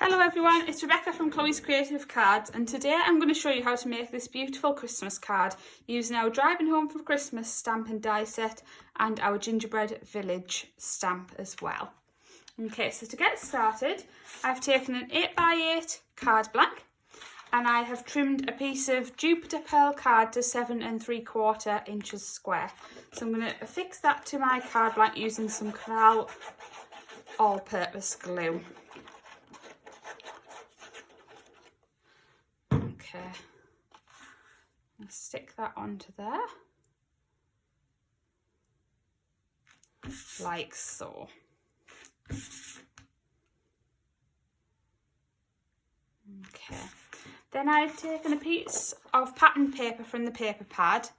Hello everyone, it's Rebecca from Chloe's Creative Cards, and today I'm going to show you how to make this beautiful Christmas card using our Driving Home for Christmas stamp and die set and our Gingerbread Village stamp as well. Okay, so to get started, I've taken an 8x8 card blank and I have trimmed a piece of Jupiter Pearl card to 7 3/4 inches square. So I'm going to affix that to my card blank using some Canal all-purpose glue. Okay, I'll stick that onto there, like so. Okay, then I've taken a piece of pattern paper from the paper pad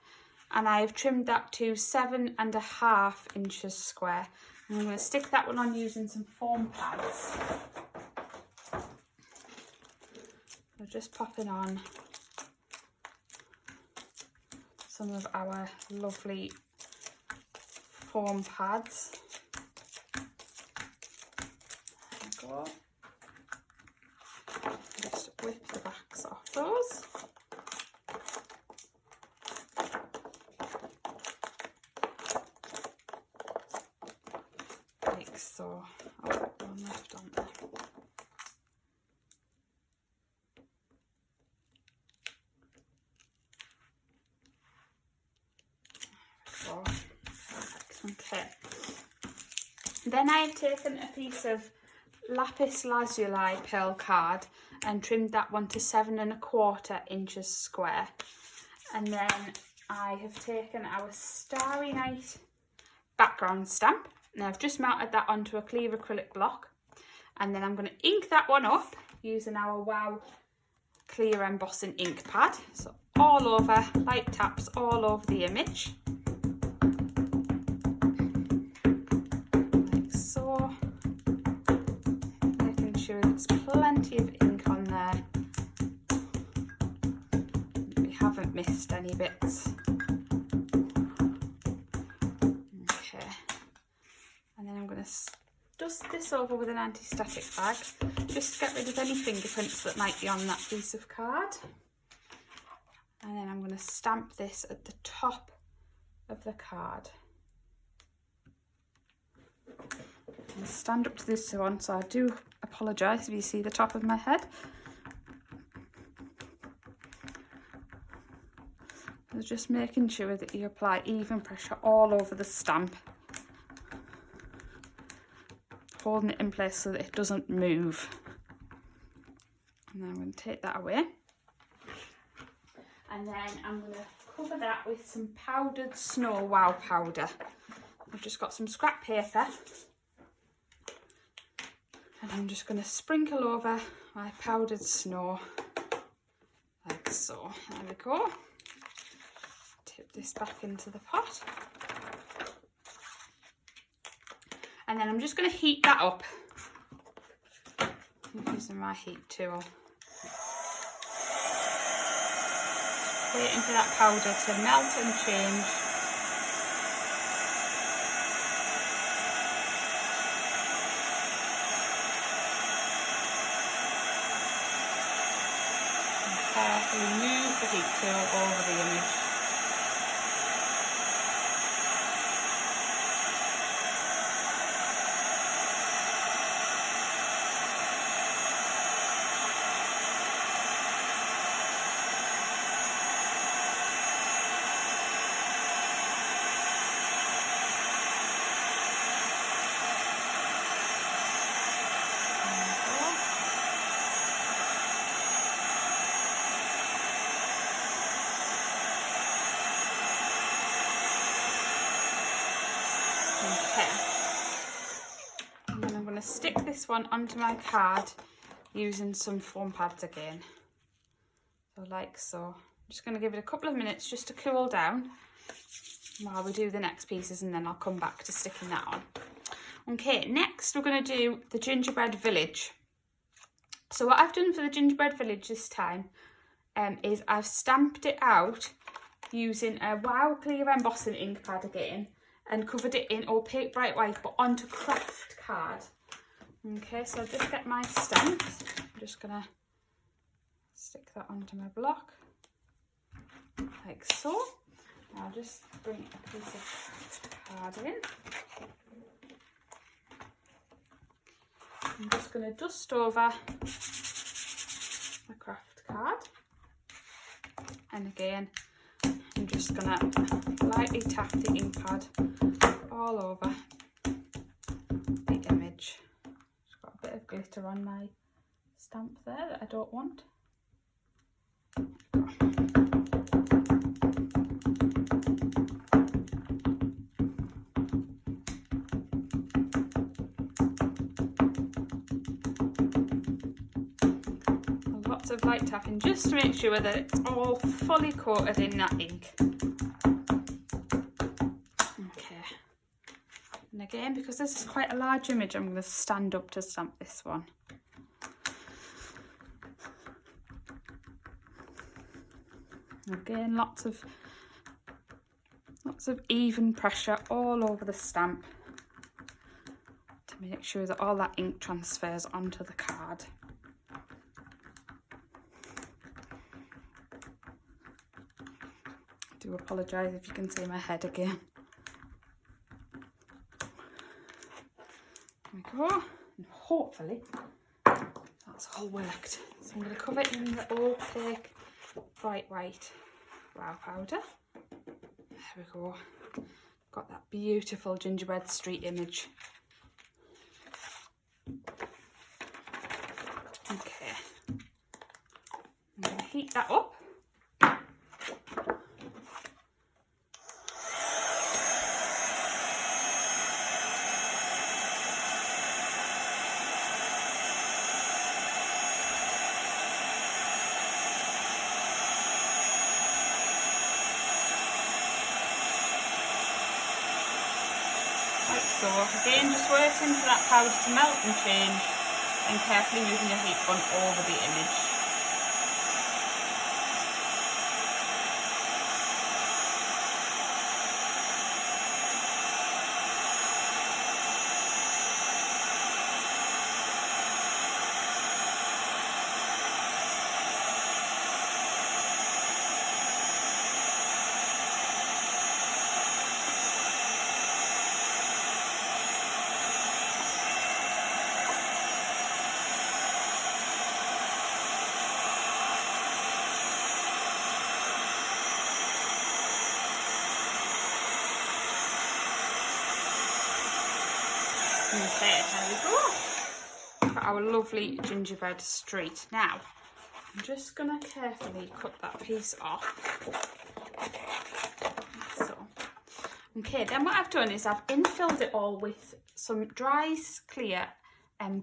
and I've trimmed that to 7 1/2 inches square. And I'm going to stick that one on using some foam pads. So just popping on some of our lovely foam pads. There we go. Just whip the backs off those. Like so. Oh, one left on there. Okay, then I've taken a piece of lapis lazuli pearl card and trimmed that one to 7 1/4 inches square. And then I have taken our Starry Night background stamp and I've just mounted that onto a clear acrylic block. And then I'm going to ink that one up using our Wow clear embossing ink pad. So all over, light taps all over the image. Plenty of ink on there. We haven't missed any bits. Okay, and then I'm going to dust this over with an anti-static bag just to get rid of any fingerprints that might be on that piece of card. And then I'm going to stamp this at the top of the card. I'll stand up to this one, so I do apologise if you see the top of my head. So just making sure that you apply even pressure all over the stamp, holding it in place so that it doesn't move. And then I'm going to take that away. And then I'm going to cover that with some powdered snow wow powder. I've just got some scrap paper. And I'm just going to sprinkle over my powdered snow, like so. There we go. Tip this back into the pot. And then I'm just going to heat that up using my heat tool. Waiting for that powder to melt and change. Move the heat tool over the image. Okay, and then I'm going to stick this one onto my card using some foam pads again, so like so. I'm just going to give it a couple of minutes just to cool down while we do the next pieces, and then I'll come back to sticking that on. Okay, next we're going to do the Gingerbread Village. So what I've done for the Gingerbread Village this time is I've stamped it out using a Wow clear embossing ink pad again, and covered it in opaque bright white but onto craft card. Okay, so I'll just get my stamps. just going to stick that onto my block, like so. I'll just bring a piece of card in. I'm just going to dust over the craft card, and again I'm just going to lightly tap the ink pad all over the image. Just got a bit of glitter on my stamp there that I don't want. Lots of light tapping just to make sure that it's all fully coated in that ink. Okay, and again, because this is quite a large image, I'm going to stand up to stamp this one. Again, lots of even pressure all over the stamp to make sure that all that ink transfers onto the card. I do apologise if you can see my head again. There we go, and hopefully that's all worked. So I'm going to cover it in the opaque bright white brow powder. There we go. Got that beautiful gingerbread street image. Okay. I'm going to heat that up. So again, just waiting for that powder to melt and change, and carefully moving your heat gun over the image. Okay, there we go. For our lovely gingerbread street. Now, I'm just going to carefully cut that piece off. So, okay, then what I've done is I've infilled it all with some dry clear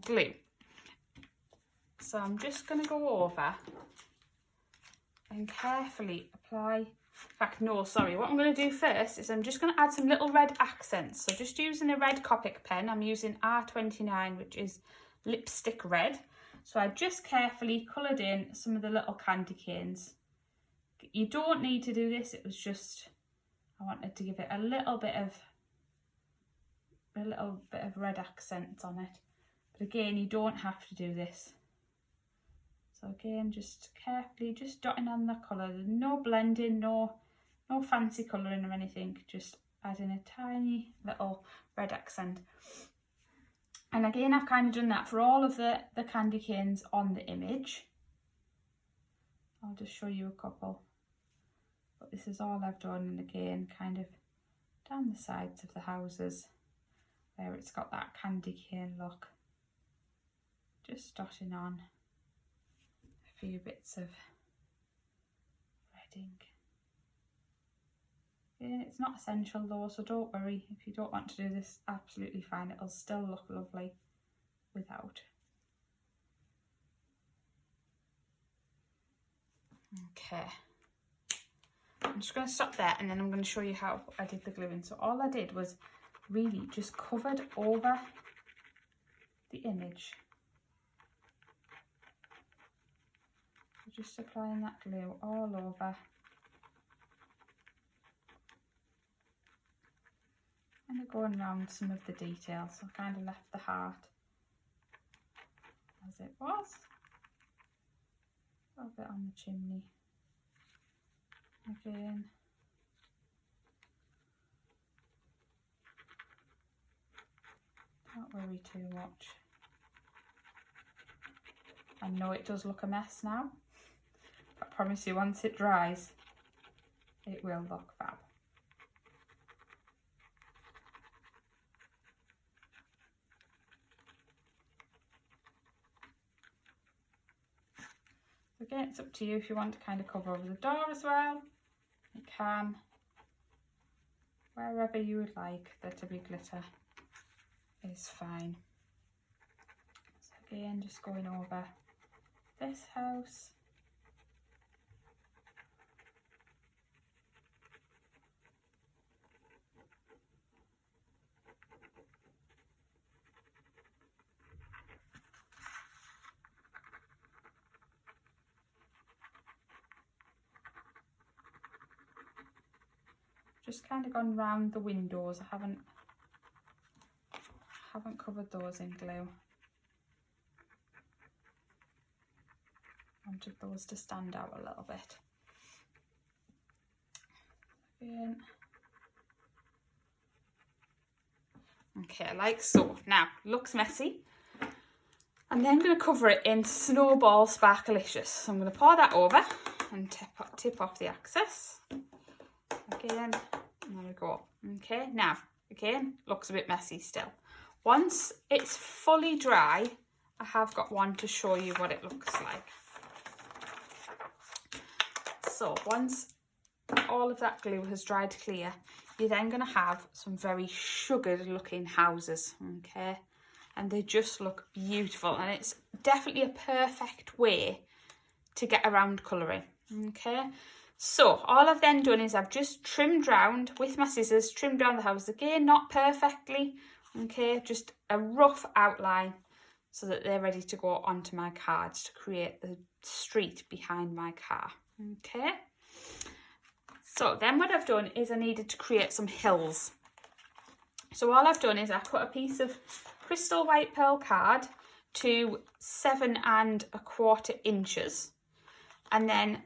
glue. So I'm just going to go over and carefully apply. In fact, no, sorry. What I'm going to do first is I'm just going to add some little red accents. So just using a red Copic pen, I'm using R29, which is lipstick red. So I've just carefully coloured in some of the little candy canes. You don't need to do this. It was just, I wanted to give it a little bit of red accents on it. But again, you don't have to do this. So again, just carefully, just dotting on the colour. There's no blending, no fancy colouring or anything. Just adding a tiny little red accent. And again, I've kind of done that for all of the candy canes on the image. I'll just show you a couple. But this is all I've done. And again, kind of down the sides of the houses where it's got that candy cane look. Just dotting on few bits of red ink. Yeah, it's not essential though, so don't worry if you don't want to do this. Absolutely fine, it'll still look lovely without. Okay, I'm just going to stop there and then I'm going to show you how I did the gluing. So all I did was really just covered over the image. Just applying that glue all over. And going around some of the details. So I kind of left the heart as it was. A little bit on the chimney. Again. Don't worry too much. I know it does look a mess now, but I promise you once it dries, it will look fab. Again, it's up to you if you want to kind of cover over the door as well. You can, wherever you would like there to be glitter is fine. So again, just going over this house. Just kind of gone round the windows. I haven't covered those in glue. I wanted those to stand out a little bit. Again. Okay, like so. Now, looks messy. I'm then going to cover it in Snowball Sparkelicious. So I'm going to pour that over and tip off the excess. Again, and there we go. Okay, now, again, looks a bit messy still. Once it's fully dry, I have got one to show you what it looks like. So once all of that glue has dried clear, you're then going to have some very sugared looking houses, okay? And they just look beautiful, and it's definitely a perfect way to get around colouring, okay? So all I've then done is I've just trimmed round with my scissors, trimmed down the house again, not perfectly, okay, just a rough outline so that they're ready to go onto my cards to create the street behind my car, okay. So then what I've done is I needed to create some hills. So all I've done is I cut a piece of crystal white pearl card to 7 1/4 inches, and then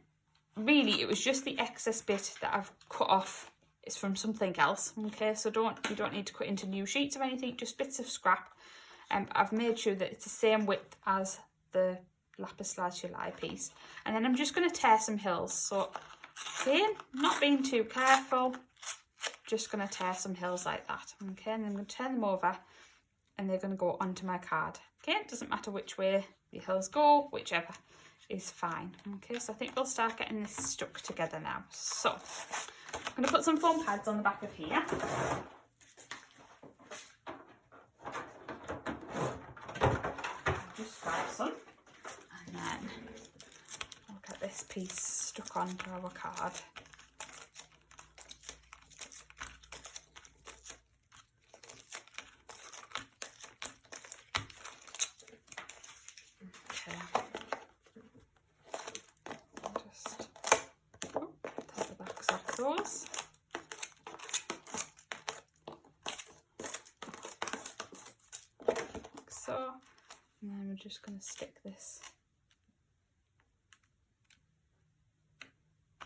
really it was just the excess bit that I've cut off is from something else, okay, so you don't need to cut into new sheets or anything, just bits of scrap. I've made sure that it's the same width as the lapis lazuli piece, and then I'm just going to tear some hills. So again, not being too careful, just going to tear some hills like that, okay, and then I'm going to turn them over and they're going to go onto my card. Okay, it doesn't matter which way the hills go, whichever is fine. Okay, so I think we'll start getting this stuck together now. So I'm going to put some foam pads on the back of here. Just grab some, and then I'll get this piece stuck onto our card. Those. Like so, and then we're just going to stick this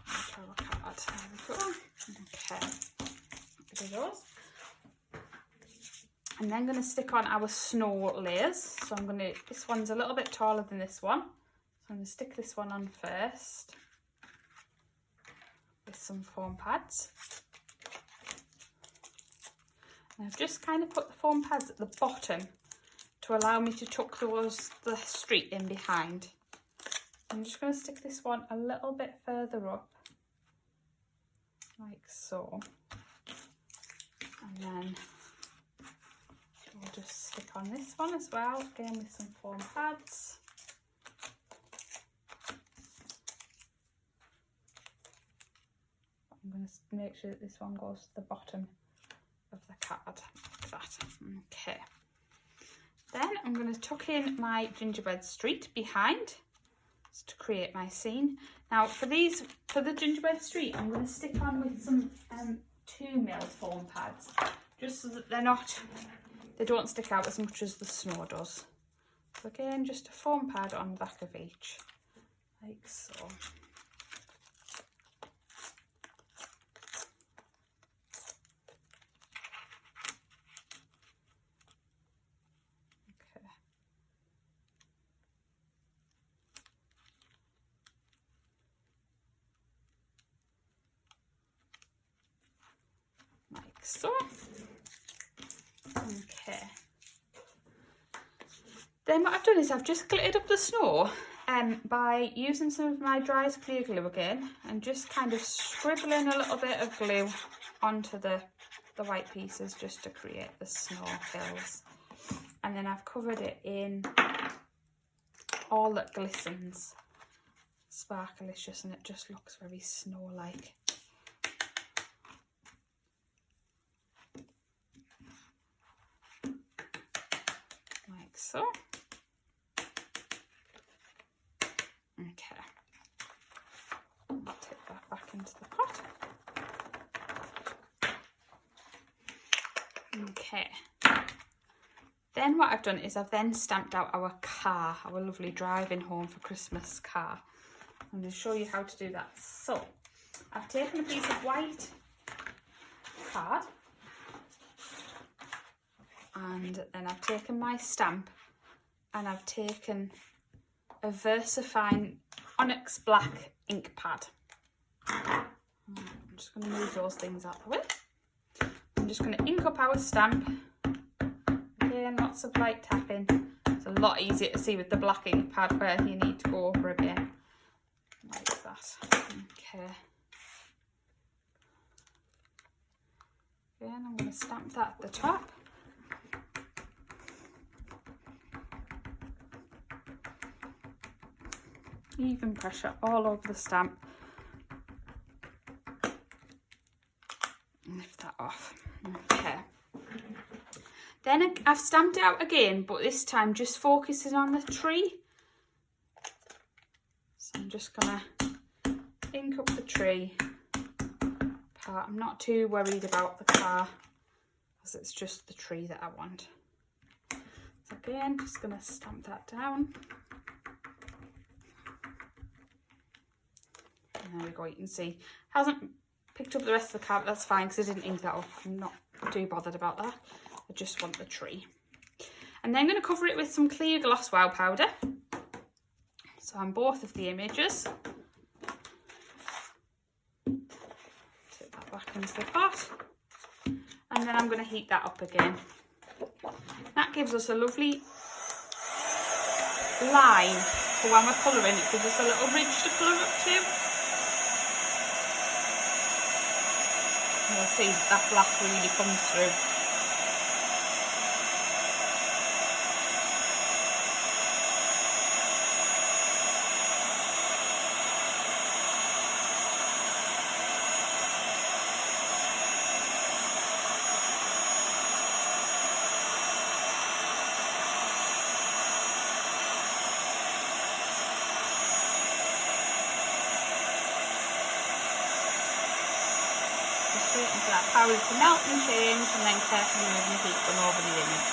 onto our card. There we go. Okay, look at those. And then going to stick on our snow layers. So I'm going to, this one's a little bit taller than this one, so I'm going to stick this one on first with some foam pads. And I've just kind of put the foam pads at the bottom to allow me to tuck the street in behind. I'm just going to stick this one a little bit further up, like so. And then we'll just stick on this one as well, again with some foam pads. I'm going to make sure that this one goes to the bottom of the card, like that. Okay. Then I'm going to tuck in my gingerbread street behind to create my scene. Now for the gingerbread street, I'm going to stick on with some 2mm foam pads, just so that they don't stick out as much as the snow does. So again, just a foam pad on the back of each. like so. Okay. Like so. Okay. Then what I've done is I've just glittered up the snow by using some of my dry clear glue again and just kind of scribbling a little bit of glue onto the white pieces just to create the snow hills. And then I've covered it in all that glistens Sparkelicious, and it just looks very snow-like. Like so. Okay, I'll take that back into the pot. Okay, then what I've done is I've then stamped out our car, our lovely driving home for Christmas car. I'm going to show you how to do that. So, I've taken a piece of white card and then I've taken my stamp and I've taken a VersaFine Onyx Black ink pad. I'm just going to move those things out of the way. I'm just going to ink up our stamp. Again, lots of light tapping. It's a lot easier to see with the black ink pad where you need to go over again. Like that. Okay. Again, I'm going to stamp that at the top. Even pressure all over the stamp. Lift that off. Okay. Then I've stamped it out again, but this time just focusing on the tree. So I'm just gonna ink up the tree part. I'm not too worried about the car because it's just the tree that I want. So again, just gonna stamp that down. There we go, you can see hasn't picked up the rest of the car, but that's fine because I didn't ink that up. I'm not too bothered about that. I just want the tree. And then I'm going to cover it with some clear gloss wow powder. So on both of the images. Take that back into the pot. And then I'm going to heat that up again. That gives us a lovely line for when we're colouring. It gives us a little ridge to colour up to. You'll see that black really comes through. Into that powder to melt and change, and then carefully move and heat them over the image.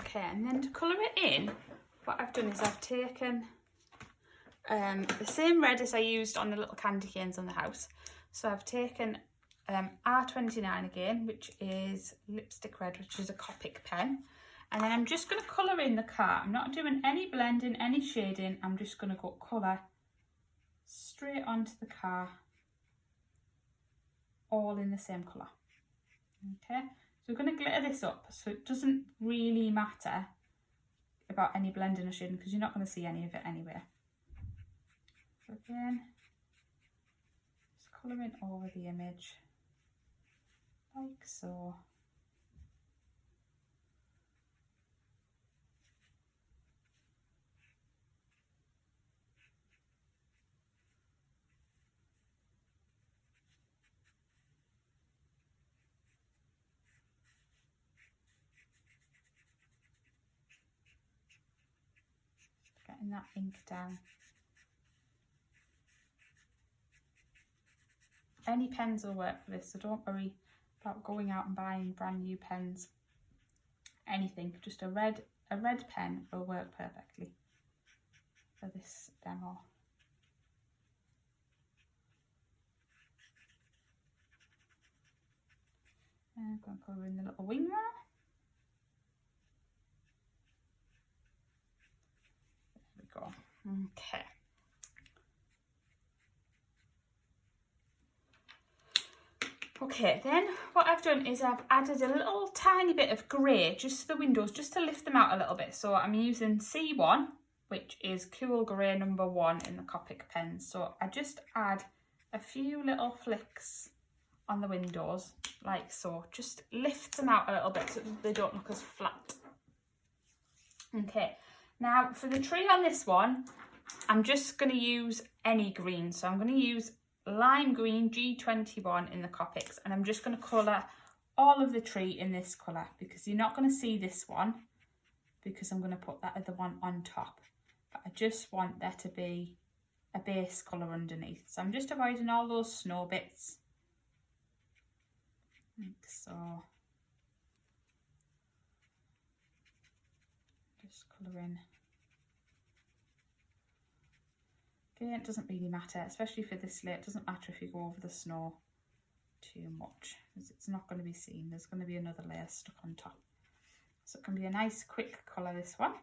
Okay, and then to colour it in, what I've done is I've taken the same red as I used on the little candy canes on the house. So I've taken R29 again, which is lipstick red, which is a Copic pen, and then I'm just going to colour in the car. I'm not doing any blending, any shading. I'm just going to go colour straight onto the car, all in the same colour. Okay, so we're going to glitter this up, so it doesn't really matter about any blending or shading because you're not going to see any of it anyway. So again, just colouring over the image. Like so. Getting that ink down. any pens will work for this, so don't worry about going out and buying brand new pens. Anything, just a red pen will work perfectly for this demo. I'm going to colour in the little wing there. There we go. Okay. Okay, then what I've done is I've added a little tiny bit of grey just to the windows, just to lift them out a little bit. So I'm using C1, which is Cool Grey number 1 in the Copic pens. So I just add a few little flicks on the windows, like so. Just lift them out a little bit so they don't look as flat. Okay, now for the tree on this one, I'm just going to use any green. So I'm going to use lime green G21 in the Copics, and I'm just going to colour all of the tree in this colour, because you're not going to see this one because I'm going to put that other one on top, but I just want there to be a base colour underneath. So I'm just avoiding all those snow bits, like so. Just colouring. Again, it doesn't really matter, especially for this slate. It doesn't matter if you go over the snow too much, because it's not going to be seen. There's going to be another layer stuck on top. So it can be a nice quick colour, this one.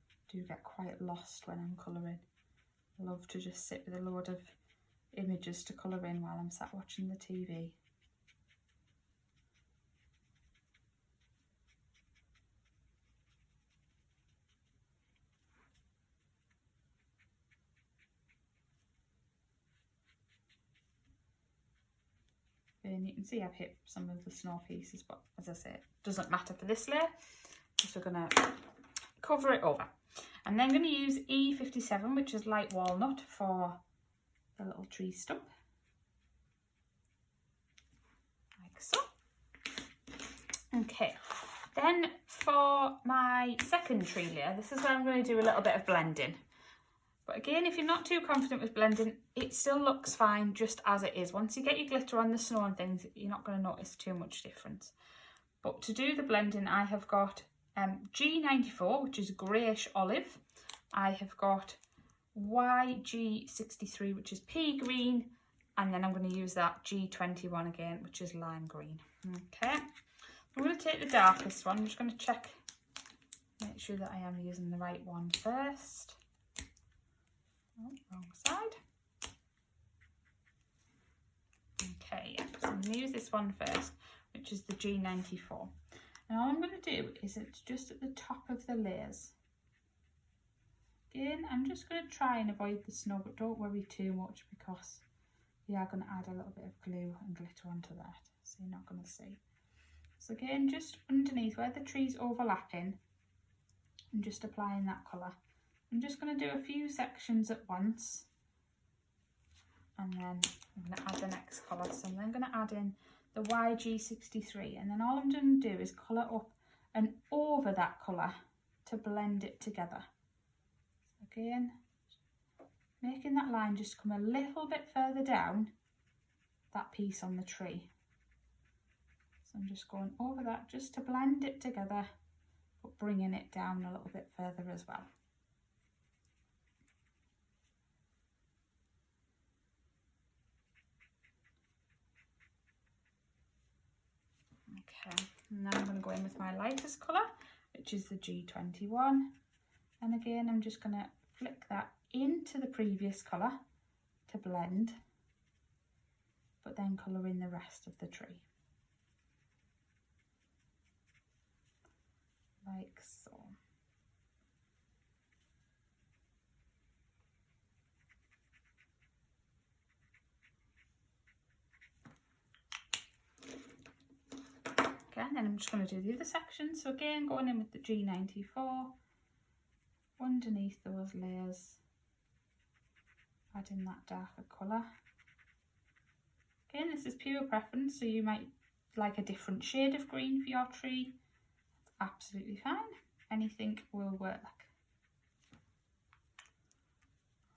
I do get quite lost when I'm colouring. I love to just sit with a load of images to colour in while I'm sat watching the TV. And you can see I've hit some of the snow pieces, but as I say, it doesn't matter for this layer, because we're going to cover it over. And then I'm going to use E57, which is light walnut, for the little tree stump, like so. Okay, then for my second tree layer, this is where I'm going to do a little bit of blending. But again, if you're not too confident with blending, it still looks fine just as it is. Once you get your glitter on the snow and things, you're not going to notice too much difference. But to do the blending, I have got G94, which is greyish olive. I have got YG63, which is pea green, and then I'm going to use that G21 again, which is lime green. Okay, I'm going to take the darkest one. I'm just going to check, make sure that I am using the right one first. Oh, wrong side. Okay, yeah, so I'm going to use this one first, which is the G94. And all I'm going to do is it's just at the top of the layers. Again, I'm just going to try and avoid the snow, but don't worry too much, because we are going to add a little bit of glue and glitter onto that, so you're not going to see. So again, just underneath where the tree's overlapping, I'm just applying that colour. I'm just going to do a few sections at once, and then I'm going to add the next colour. So I'm then going to add in the YG63, and then all I'm going to do is colour up and over that colour to blend it together. Again, making that line just come a little bit further down that piece on the tree. So I'm just going over that just to blend it together, but bringing it down a little bit further as well. Okay, and now I'm going to go in with my lightest colour, which is the G21. And again, I'm just going to flick that into the previous colour to blend, but then colour in the rest of the tree. Like so. Okay, and then I'm just going to do the other section. So again, going in with the G94, underneath those layers, adding that darker colour. Again, this is pure preference, so you might like a different shade of green for your tree, absolutely fine. Anything will work.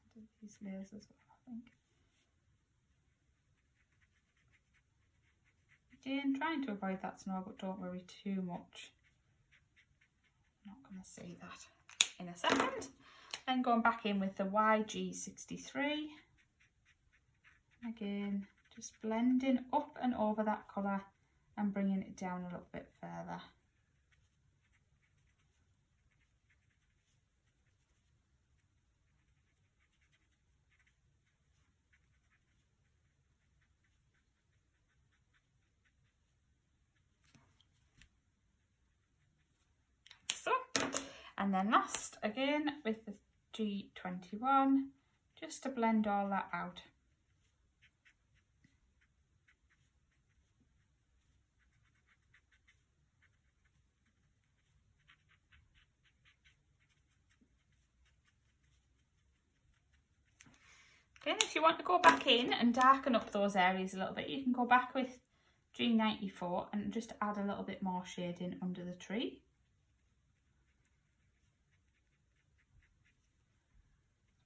I'll do these layers as well, I think. Again, trying to avoid that snow, but don't worry too much. I'm not going to see that in a second. Then going back in with the YG63. Again, just blending up and over that colour and bringing it down a little bit further. So, and then last again with the G21, just to blend all that out. Again, if you want to go back in and darken up those areas a little bit, you can go back with G94 and just add a little bit more shading under the tree.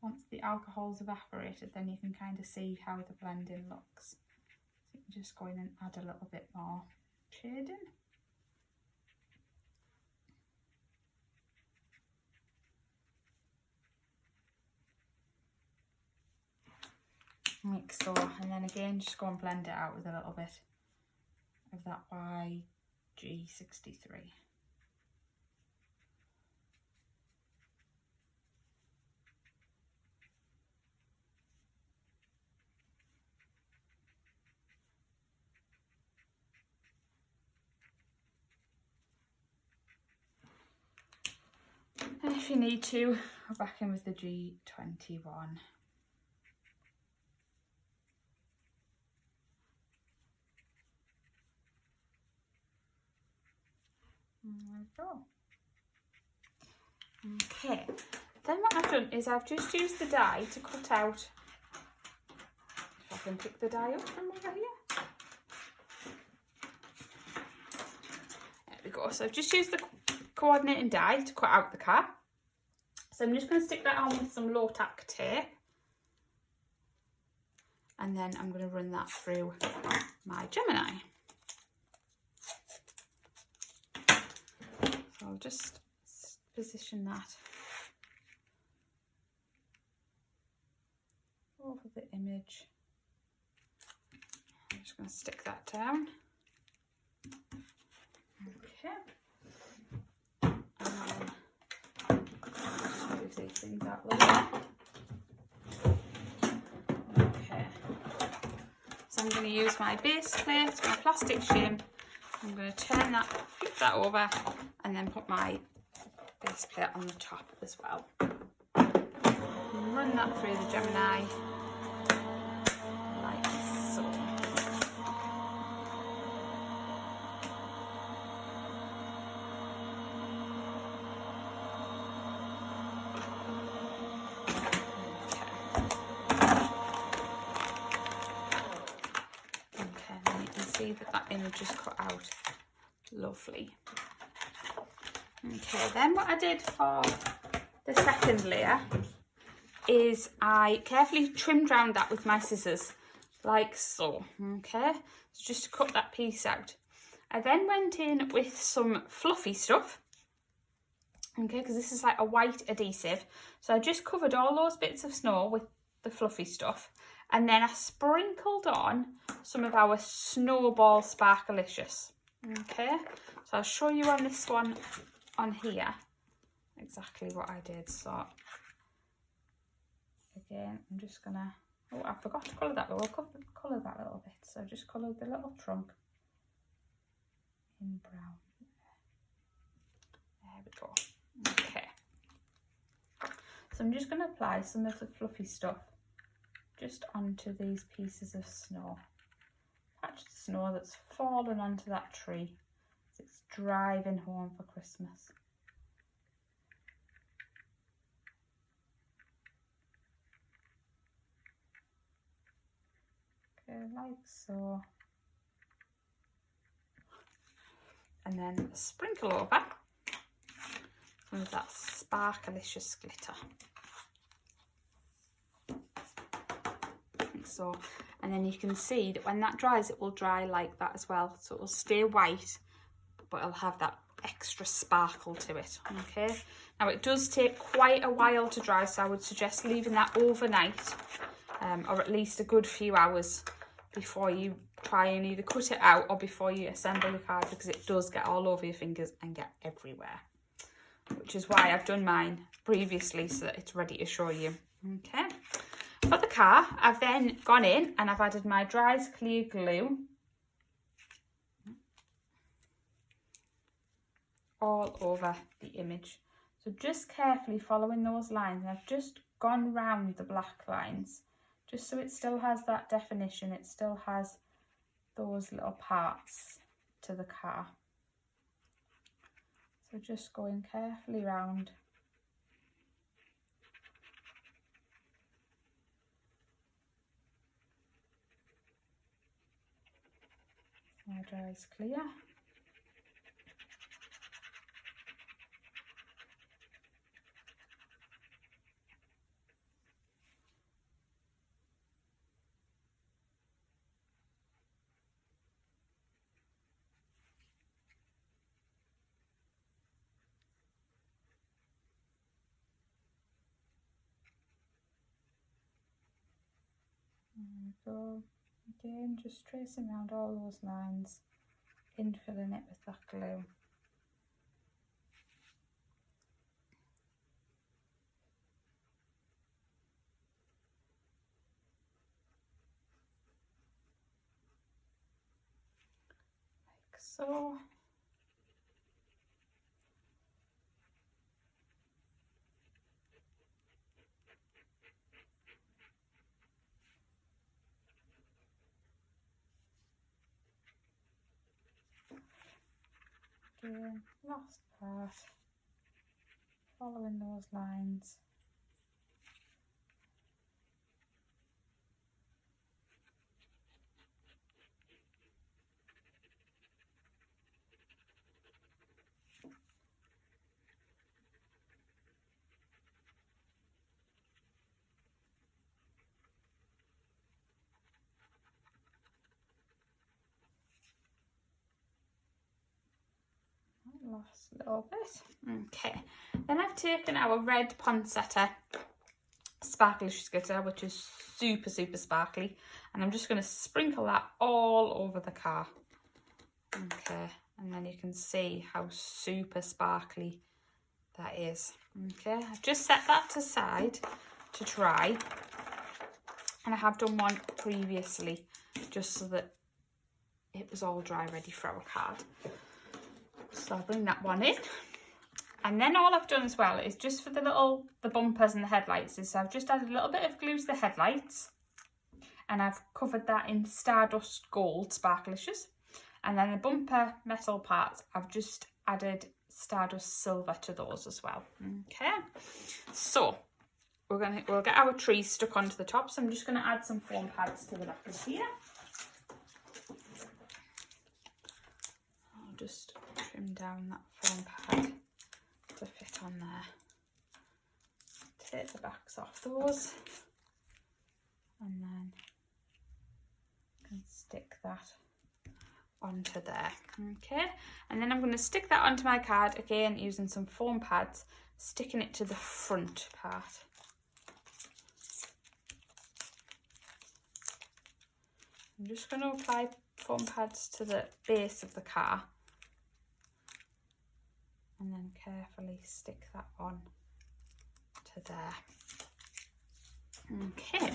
Once the alcohol's evaporated, then you can kind of see how the blending looks. So you can just go in and add a little bit more shading. Like so, and then again just go and blend it out with a little bit of that YG63. And if you need to, go back in with the G21. There we go. Okay, then what I've done is I've just used the die to cut out, if I can pick the die up from over here. There we go, so I've just used the coordinating die to cut out the car. So I'm just going to stick that on with some low tack tape. And then I'm going to run that through my Gemini. So I'll just position that over the image. I'm just going to stick that down. Okay. And then just move these things out a little bit. Okay. So I'm going to use my base plate, my plastic shim. I'm going to turn that, flip that over, and then put my base plate on the top as well. Run that through the Gemini like so. Okay, and you can see that image is cut out lovely. Okay, then what I did for the second layer is I carefully trimmed around that with my scissors, like so, okay? So just to cut that piece out. I then went in with some fluffy stuff, okay, because this is like a white adhesive. So I just covered all those bits of snow with the fluffy stuff, and then I sprinkled on some of our Snowball Sparkelicious, okay? So I'll show you on this one on here exactly what I did. So again, I'm just gonna, oh, I forgot to colour that, but we'll colour that a little bit. So I just coloured the little trunk in brown. There we go. Okay. So I'm just gonna apply some of the fluffy stuff just onto these pieces of snow. Patch the snow that's fallen onto that tree as it's driving home for Christmas. Okay, like so. and then sprinkle over some of that Sparkelicious glitter. Like so. And then you can see that when that dries, it will dry like that as well. So it will stay white, but it'll have that extra sparkle to it, okay? Now it does take quite a while to dry, so I would suggest leaving that overnight, or at least a good few hours before you try and either cut it out or before you assemble your card, because it does get all over your fingers and get everywhere, which is why I've done mine previously so that it's ready to show you, okay? For the car, I've then gone in and I've added my Dries Clear Glue all over the image. So just carefully following those lines, and I've just gone round the black lines just so it still has that definition, it still has those little parts to the car. So just going carefully round. My dries clear. So again, just tracing around all those lines, infilling it with that glue. Like so. Again, last part, following those lines. Last little bit. Okay, then I've taken our red Poinsettia Sparkelicious Glitter, which is super sparkly, and I'm just going to sprinkle that all over the car. Okay, and then you can see how super sparkly that is. Okay, I've just set that aside to dry, and I have done one previously just so that it was all dry ready for our card. So I'll bring that one in, and then all I've done as well is just for the bumpers and the headlights is I've just added a little bit of glue to the headlights, and I've covered that in Stardust Gold Sparkelicious, and then the bumper metal parts I've just added Stardust Silver to those as well. Okay, so we'll get our trees stuck onto the top, so I'm just going to add some foam pads to the back of here. I'll just trim down that foam pad to fit on there. Take the backs off those, and then I can stick that onto there. Okay, and then I'm going to stick that onto my card again using some foam pads, sticking it to the front part. I'm just going to apply foam pads to the base of the car, and then carefully stick that on to there. Okay,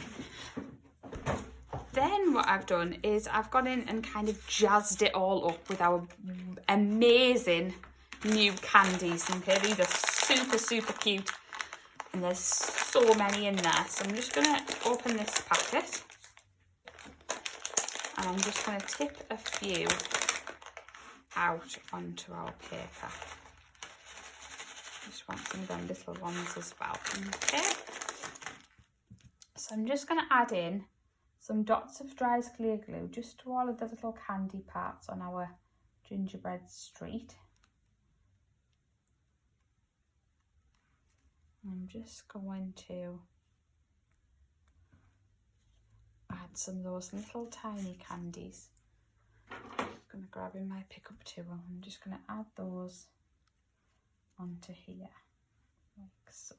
then what I've done is I've gone in and kind of jazzed it all up with our amazing new candies. Okay, these are super cute, and there's so many in there. So I'm just going to open this packet, and I'm just going to tip a few out onto our paper. Just want some of them little ones as well. Okay, so I'm just going to add in some dots of Dries Clear Glue just to all of the little candy parts on our Gingerbread Street. I'm just going to add some of those little tiny candies. I'm just going to grab in my pickup tool. I'm just going to add those onto here, like so.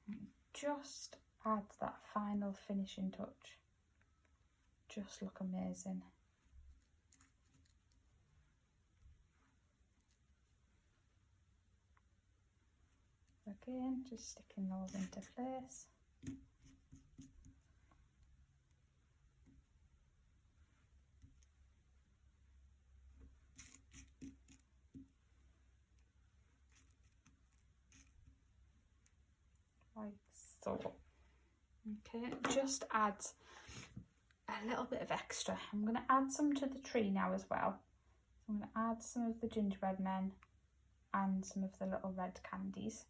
And just add that final finishing touch. Just look amazing. Again, just sticking those into place. Like so. Okay, just add a little bit of extra. I'm going to add some to the tree now as well. So I'm going to add some of the gingerbread men and some of the little red candies.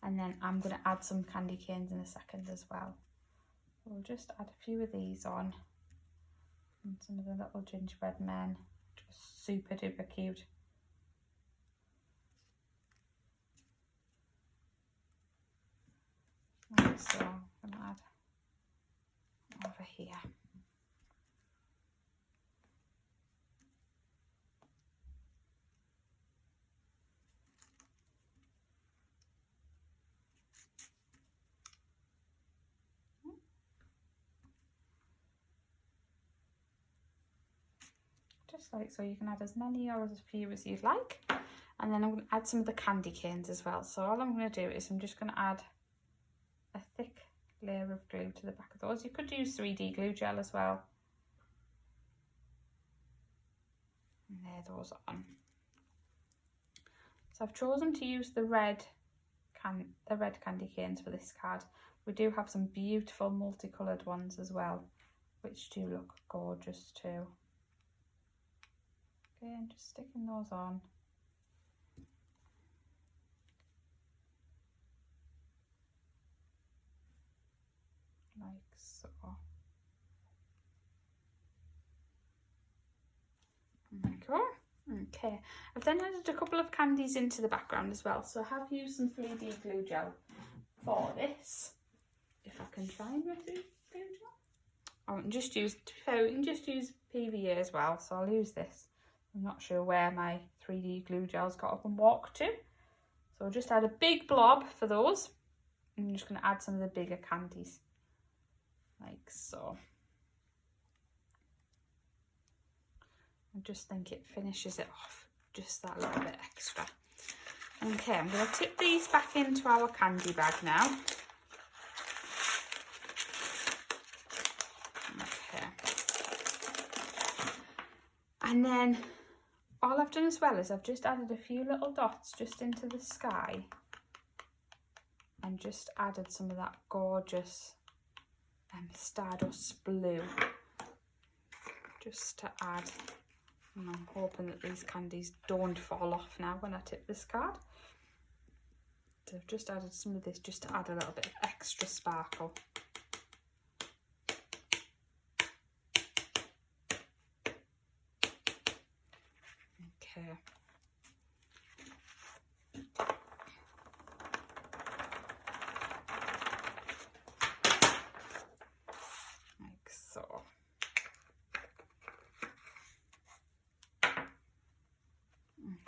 And then I'm going to add some candy canes in a second as well. So we'll just add a few of these on. And some of the little gingerbread men. Just super duper cute. Like so, I'm going to add over here. Just like so, you can add as many or as few as you'd like. And then I'm going to add some of the candy canes as well. So all I'm going to do is I'm just going to add a thick layer of glue to the back of those. You could use 3D glue gel as well. And there those on. So I've chosen to use the red candy canes for this card. We do have some beautiful multicoloured ones as well, which do look gorgeous too. Again, just sticking those on. Like so. There we go. Okay, I've then added a couple of candies into the background as well. So I have used some 3D glue gel for this. If I can find my 3D glue gel. I can just use, we can just use PVA as well. So I'll use this. I'm not sure where my 3D glue gel's got up and walked to. So I'll just add a big blob for those. I'm just going to add some of the bigger candies. Like so. I just think it finishes it off just that little bit extra. Okay, I'm going to tip these back into our candy bag now. Okay. And then all I've done as well is I've just added a few little dots just into the sky and just added some of that gorgeous Stardust blue just to add, and I'm hoping that these candies don't fall off now when I tip this card. So I've just added some of this just to add a little bit of extra sparkle. Okay. Like so.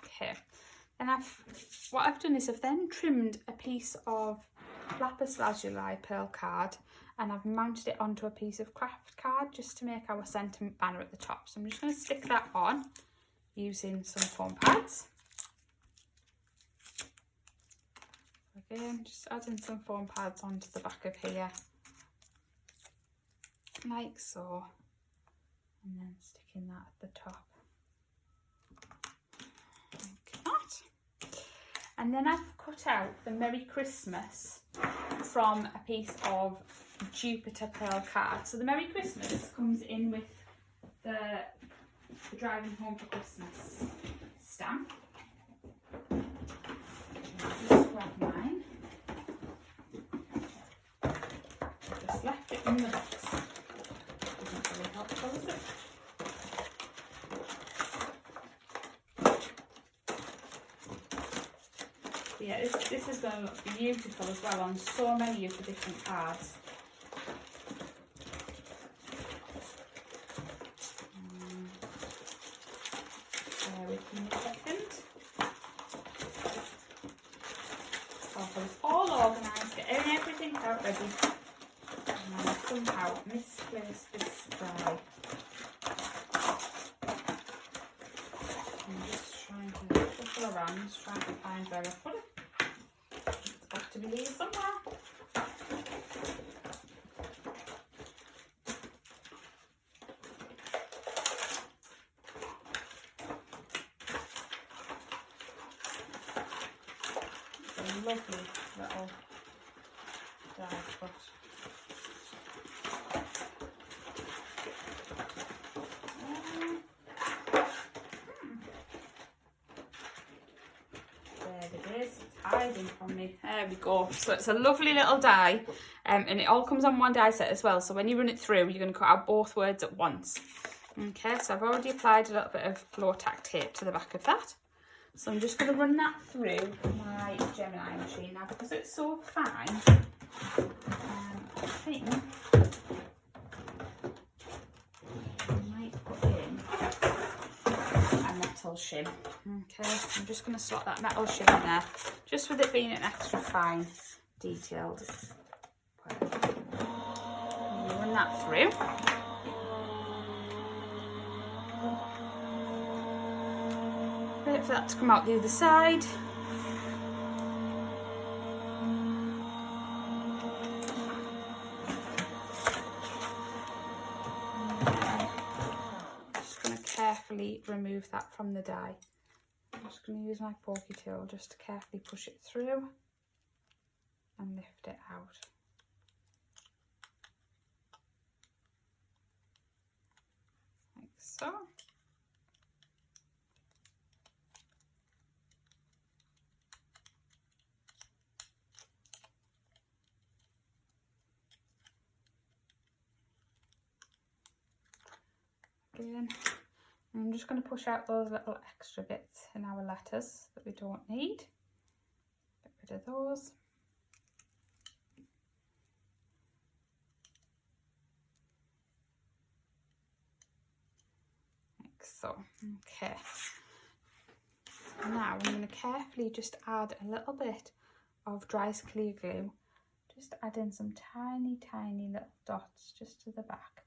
Okay. And what I've done is I've then trimmed a piece of lapis lazuli pearl card and I've mounted it onto a piece of craft card just to make our sentiment banner at the top. So I'm just going to stick that on using some foam pads. Again, just adding some foam pads onto the back of here, like so, and then sticking that at the top, like that. And then I've cut out the Merry Christmas from a piece of Jupiter pearl card. So the Merry Christmas comes in with the Driving Home for Christmas stamp. I'll just grab mine. I just left it in the box. Isn't really helpful, is it? yeah, this is going to look beautiful as well on so many of the different cards. Bear with me a second. I'll put it all organised, get everything out ready. And I somehow misplaced this die. I'm just trying to shuffle around, trying to find where I put it. It's got to be here somewhere. Lovely little die cut. There it is, it's hiding from me. There we go. So it's a lovely little die, and it all comes on one die set as well. So when you run it through, you're going to cut out both words at once. Okay, so I've already applied a little bit of low tack tape to the back of that. So I'm just going to run that through my Gemini machine now because it's so fine. I think I might put in a metal shim. Okay, I'm just going to slot that metal shim in there, just with it being an extra fine, detailed. Run that through. Wait for that to come out the other side. I'm just going to carefully remove that from the die. I'm just going to use my pokey tool just to carefully push it through and lift it out. Like so. Again, I'm just going to push out those little extra bits in our letters that we don't need. Get rid of those. Like so. Okay. Now I'm going to carefully just add a little bit of dry clear glue. Just add in some tiny, tiny little dots just to the back.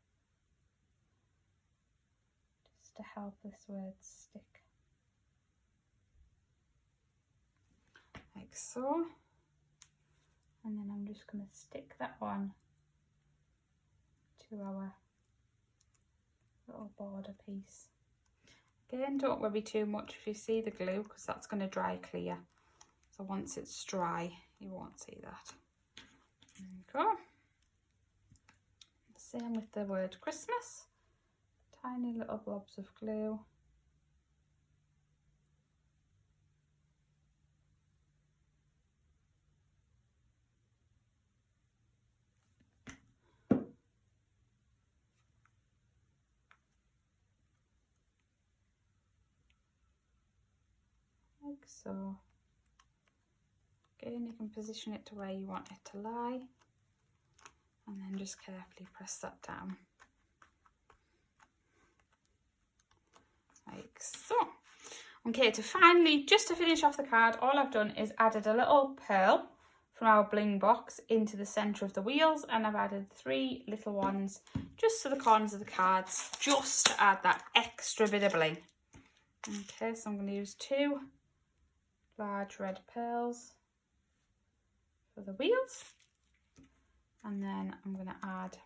To help this word stick, like so, and then I'm just going to stick that on to our little border piece. Again, don't worry too much if you see the glue because that's going to dry clear, so once it's dry you won't see that. There you go. Same with the word Christmas. Tiny little blobs of glue. Like so. Again, you can position it to where you want it to lie and then just carefully press that down. Like so. Okay, just to finish off the card, all I've done is added a little pearl from our bling box into the centre of the wheels, and I've added 3 little ones just to the corners of the cards, just to add that extra bit of bling. Okay, so I'm going to use 2 large red pearls for the wheels, and then I'm going to add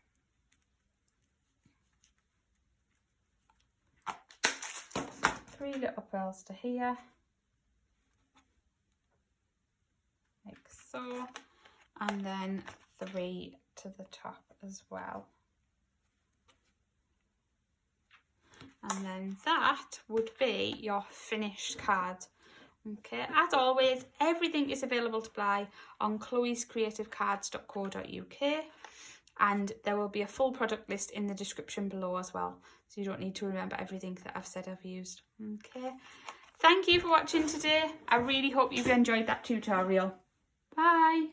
three little pearls to here, like so, and then 3 to the top as well. And then that would be your finished card. Okay, as always, everything is available to buy on chloescreativecards.co.uk, and there will be a full product list in the description below as well, so you don't need to remember everything that I've said I've used. Okay, Thank you for watching today. I really hope you've enjoyed that tutorial. Bye.